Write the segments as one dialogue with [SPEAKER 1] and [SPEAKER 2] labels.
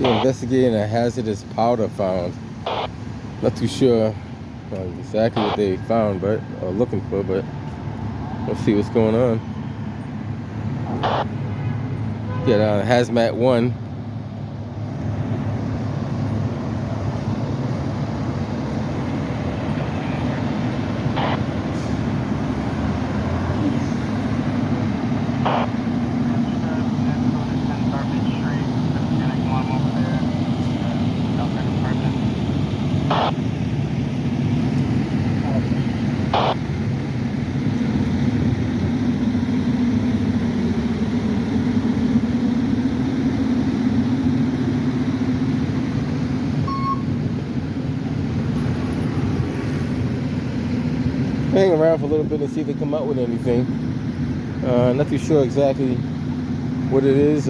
[SPEAKER 1] They're investigating a hazardous powder found. Not too sure exactly what they found, but or looking for, but let's see what's going on. Got hazmat 1. Hang around for a little bit and see if they come out with anything. Not too sure exactly what it is.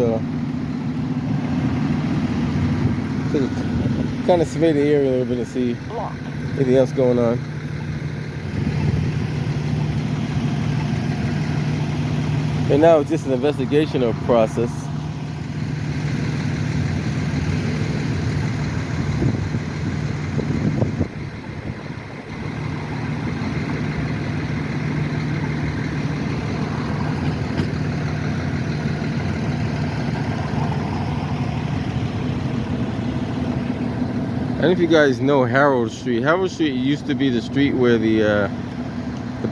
[SPEAKER 1] Kind of survey the area a little bit and see anything else going on. And now it's just an investigational process. I don't know if you guys know Herald Street. Herald Street used to be the street where the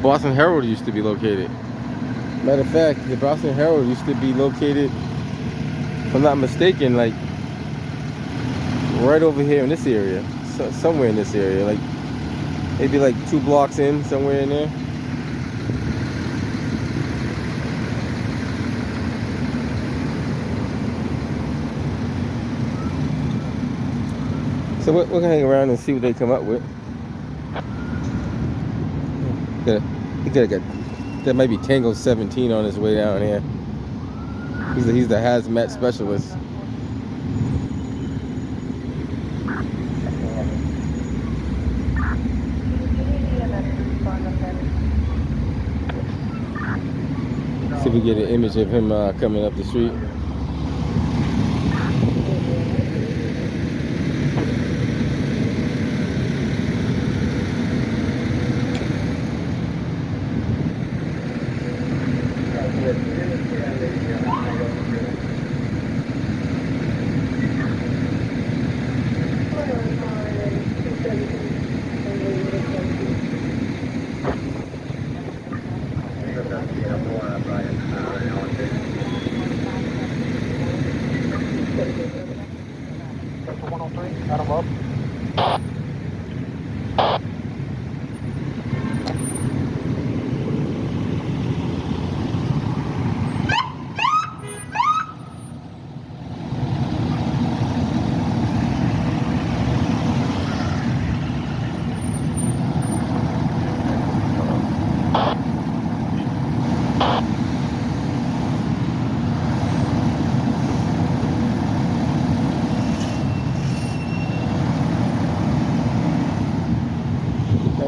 [SPEAKER 1] Boston Herald used to be located. Matter of fact, the Boston Herald used to be located, if I'm not mistaken, like right over here in this area. So, somewhere in this area, like maybe like 2 blocks in, somewhere in there. So we're gonna hang around and see what they come up with. That might be Tango 17 on his way down here. He's the hazmat specialist. See if we get an image of him coming up the street.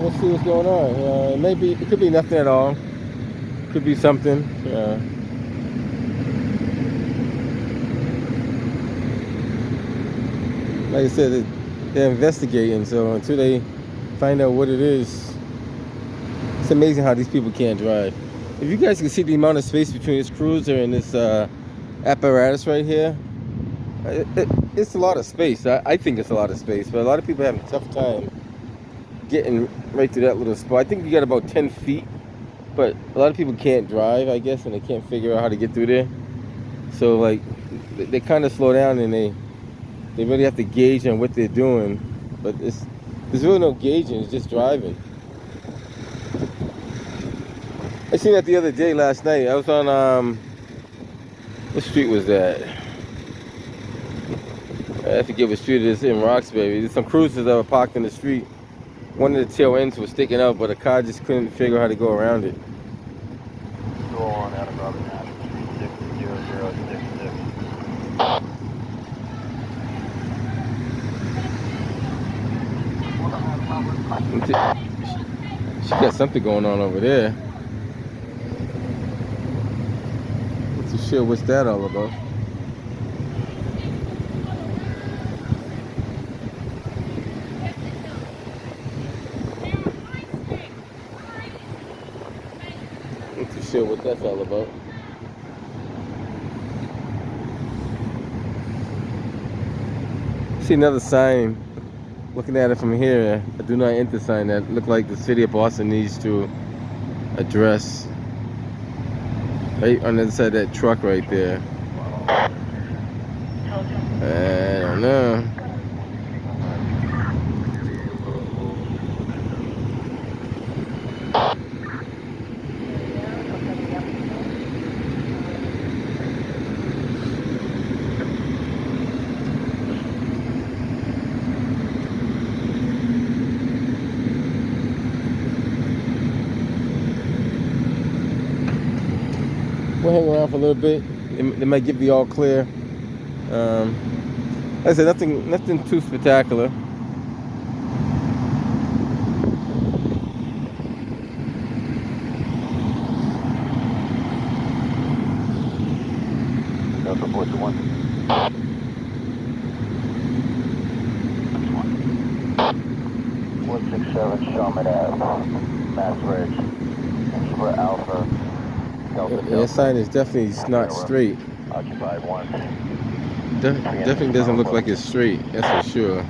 [SPEAKER 1] Let's see what's going on. It could be nothing at all. Could be something. Like I said, they're investigating. So until they find out what it is, it's amazing how these people can't drive. If you guys can see the amount of space between this cruiser and this apparatus right here, it's a lot of space. I think it's a lot of space, but a lot of people have a tough time getting right to that little spot. I think you got about 10 feet, but a lot of people can't drive, I guess, and they can't figure out how to get through there. So like, they kind of slow down and they really have to gauge on what they're doing. But there's really no gauging, it's just driving. I seen that the other day, last night. I was on, what street was that? I forget what street it is in Roxbury. There's some cruisers that were parked in the street. One of the tail ends was sticking out, but a car just couldn't figure out how to go around it.
[SPEAKER 2] Go on out of Robert Nash, 30066.
[SPEAKER 1] She got something going on over there. Not too sure what's that all about. sure what that's all about. See another sign. Looking at it from here, a do not enter sign that looked like the city of Boston needs to address. Right on the other side of that truck right there. I don't know. We'll hang around for a little bit. They might give the all clear. Like I said, nothing too spectacular.
[SPEAKER 2] Delta 421. 167 Sherman Ave, Mass Ridge, Beaver Alpha, Delta
[SPEAKER 1] That
[SPEAKER 2] Delta.
[SPEAKER 1] sign is definitely not straight.
[SPEAKER 2] Occupied 1.
[SPEAKER 1] Definitely doesn't look like it's straight. That's for sure.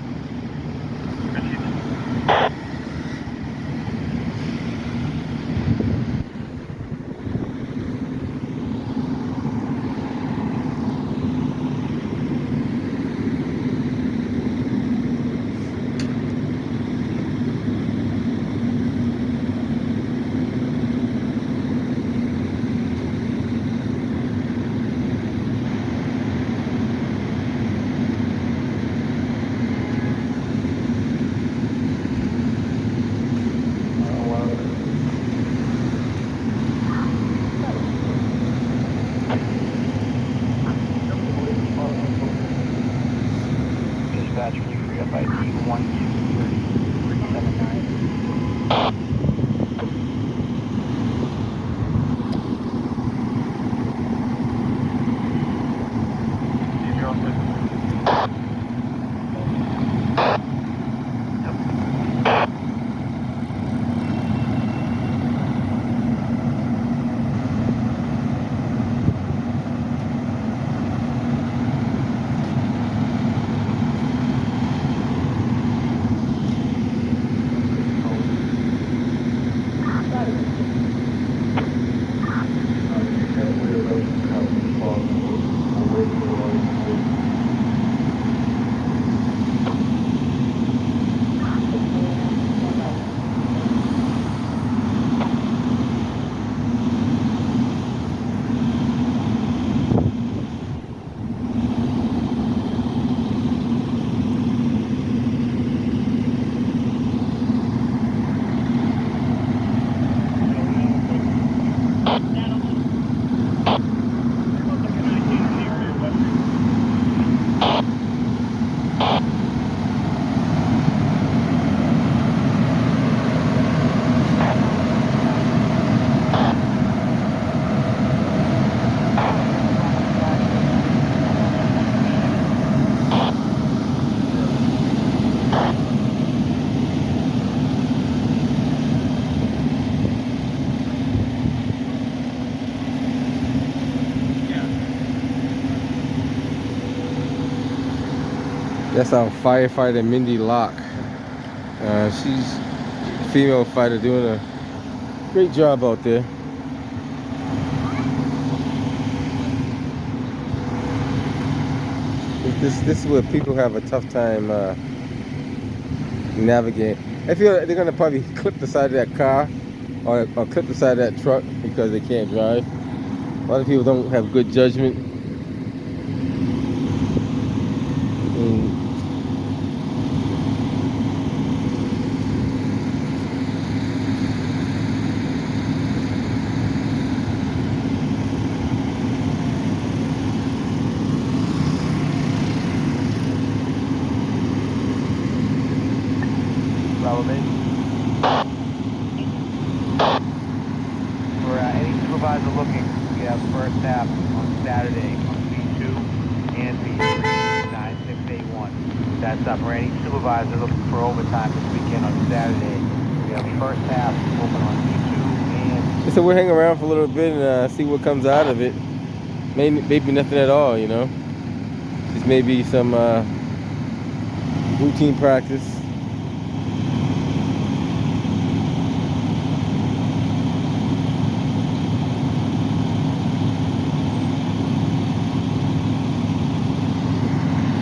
[SPEAKER 2] Dispatch, can you free up ID 12379?
[SPEAKER 1] That's our firefighter Mindy Locke. She's a female fighter doing a great job out there. This is where people have a tough time navigating. I feel like they're gonna probably clip the side of that car or clip the side of that truck because they can't drive. A lot of people don't have good judgment.
[SPEAKER 2] For any supervisor looking, we have first half on Saturday on B2 and B3, 9681. That's for any supervisor looking for overtime this weekend on Saturday. We have first half open on B2 and
[SPEAKER 1] So we'll hang around for a little bit and see what comes out of it. Maybe nothing at all, you know. Just maybe some routine practice.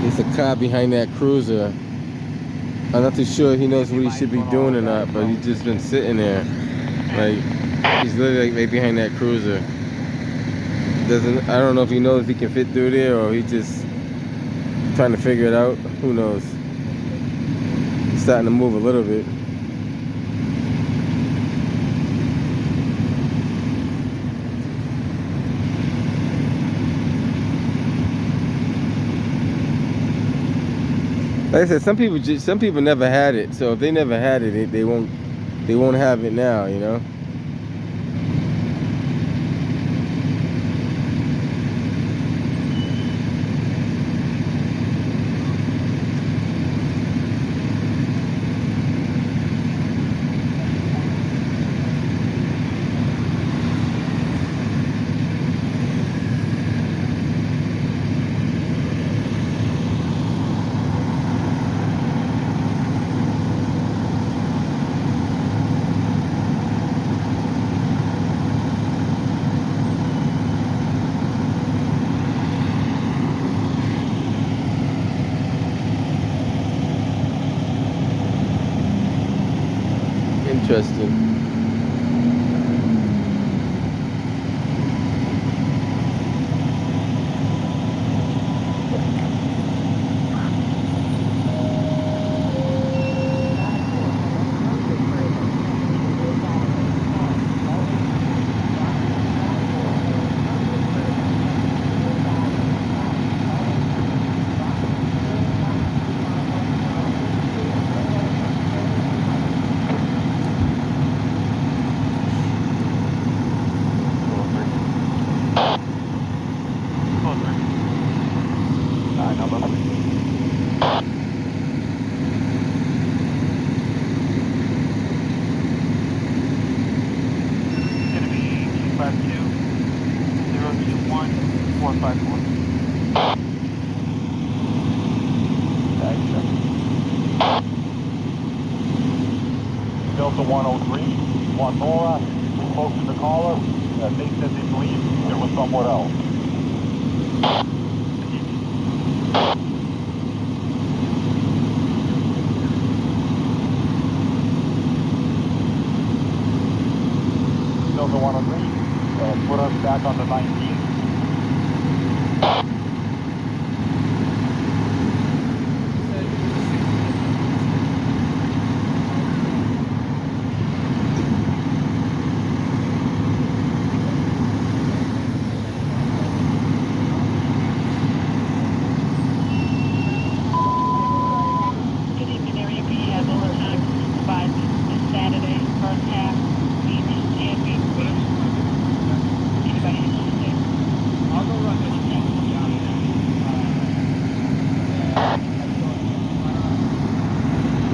[SPEAKER 1] There's a car behind that cruiser. I'm not too sure if he knows what he should be doing or not, but he's just been sitting there. Like, he's literally like right behind that cruiser. I don't know if he knows if he can fit through there or he's just trying to figure it out. Who knows? He's starting to move a little bit. Like I said, some people never had it. So if they never had it, they won't have it now, you know. Interesting.
[SPEAKER 3] Delta 103, one Nora, spoke to the caller. They said they believe it was somewhere else. Delta 103, put us back on the 19th.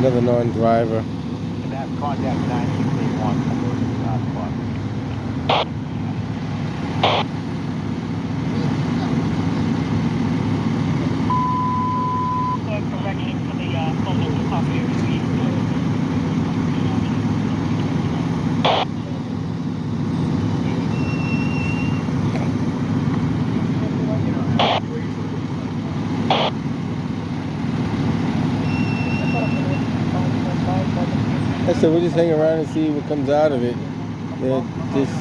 [SPEAKER 1] Another non-driver.
[SPEAKER 2] And that's contact 9681 for correction for the photo copy receipt.
[SPEAKER 1] So we'll just hang around and see what comes out of it. Just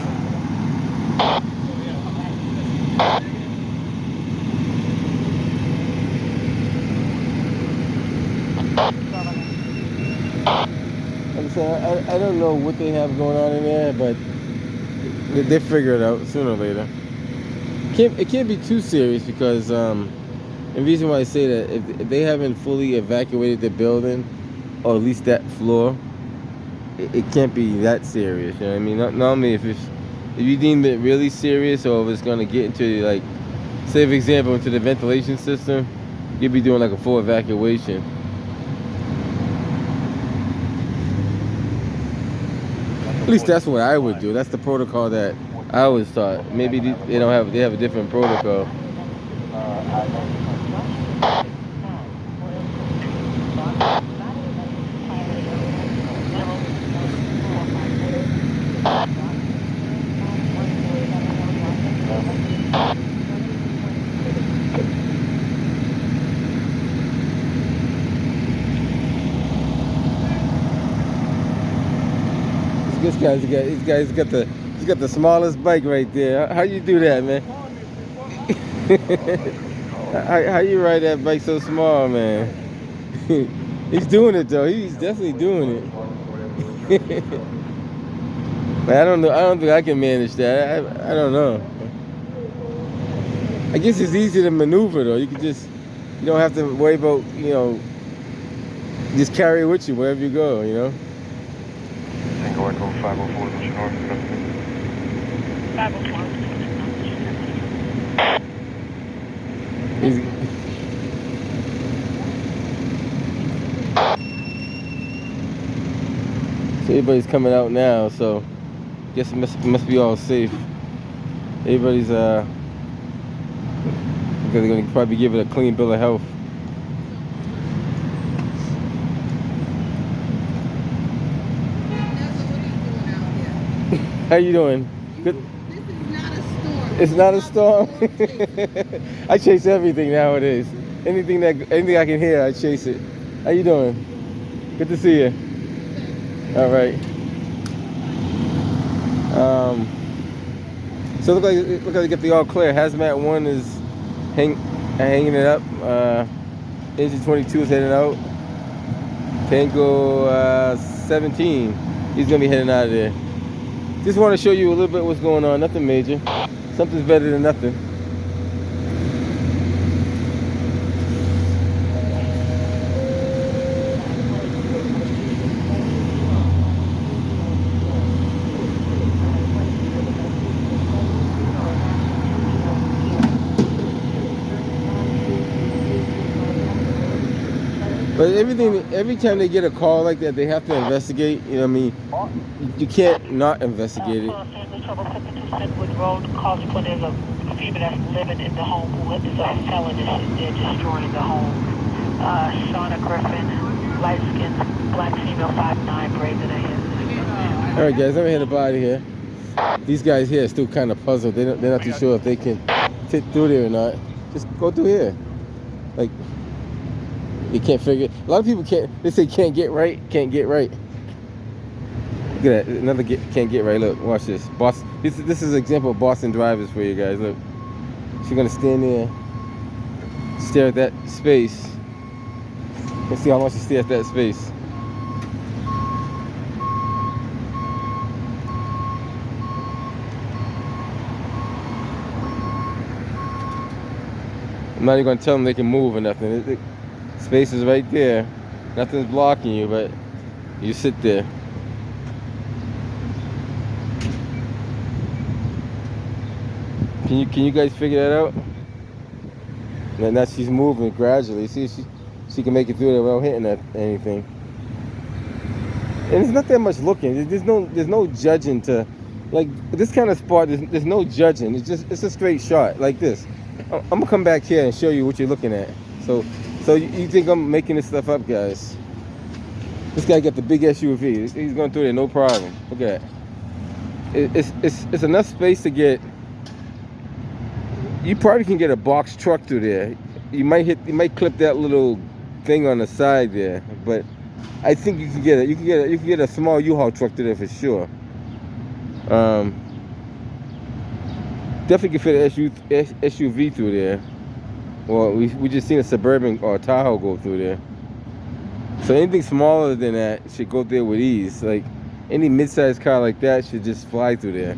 [SPEAKER 1] like I said, I don't know what they have going on in there, but they figure it out sooner or later. It can't be too serious because the reason why I say that if they haven't fully evacuated the building, or at least that floor, it can't be that serious. You know what I mean? Normally, if you deem it really serious, or if it's gonna get into, like, say for example, into the ventilation system, you'd be doing like a full evacuation. At least that's what I would do. That's the protocol that I always thought. Maybe they don't have. They have a different protocol. This guy's got the smallest bike right there. How you do that, man? how you ride that bike so small, man? He's doing it though. He's definitely doing it. But I don't know. I don't think I can manage that. I don't know. I guess it's easy to maneuver though. You don't have to worry about, just carry it with you wherever you go,
[SPEAKER 2] Tango Echo 504 Mission North. 504.
[SPEAKER 1] So everybody's coming out now, so guess it must be all safe. Everybody's because they're gonna probably give it a clean bill of health. How you doing? Good. This is not a storm. It's not a storm. I chase everything nowadays. Anything I can hear, I chase it. How you doing? Good to see you. All right. So look like they get the all clear. Hazmat 1 is hanging it up. Engine 22 is heading out. Tango 17, he's gonna be heading out of there. Just want to show you a little bit what's going on. Nothing major. Something's better than nothing. But every time they get a call like that, they have to investigate. You know what I mean? You can't not investigate it.
[SPEAKER 4] Road calls for there's a female that's living in the home who is a felon. They're destroying the home. Shauna Griffin, light skinned black female, 5'9", braids in her hair.
[SPEAKER 1] All right, guys, let me hit about here. These guys here are still kind of puzzled. They're not too sure if they can fit through there or not. Just go through here. Like, you can't figure. A lot of people can't. They say can't get right. Can't get right. Look at that. Another can't get right. Look, watch this. This is an example of Boston drivers for you guys. Look, she's gonna stand there, stare at that space. Let's see how long she stares at that space. I'm not even gonna tell them they can move or nothing. Space is right there. Nothing's blocking you, but you sit there. Can you guys figure that out? And now she's moving gradually. See if she can make it through there without hitting anything. And it's not that much looking. There's no judging to, like this kind of spot. There's no judging. It's a straight shot like this. I'm gonna come back here and show you what you're looking at. So you think I'm making this stuff up, guys? This guy got the big SUV. He's going through there, no problem. Look at that. It's enough space to get. You probably can get a box truck through there. You might clip that little thing on the side there, but I think you can get it. You can get a small U-Haul truck through there for sure. Definitely can fit an SUV through there. Well, we just seen a Suburban or a Tahoe go through there. So anything smaller than that should go there with ease. Like any mid-sized car like that should just fly through there.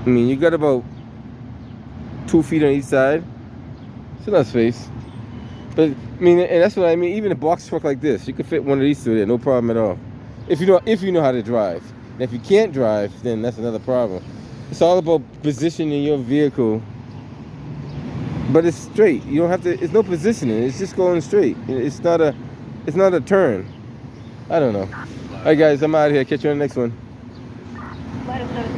[SPEAKER 1] I mean, you got about 2 feet on each side. It's enough space. But I mean, and that's what I mean. Even a box truck like this, you could fit one of these through there, no problem at all. If you know how to drive. And if you can't drive, then that's another problem. It's all about positioning your vehicle. But it's straight. You don't have to. It's no positioning. It's just going straight. It's not a turn. I don't know. All right, guys. I'm out of here. Catch you on the next one.
[SPEAKER 4] Flight of 7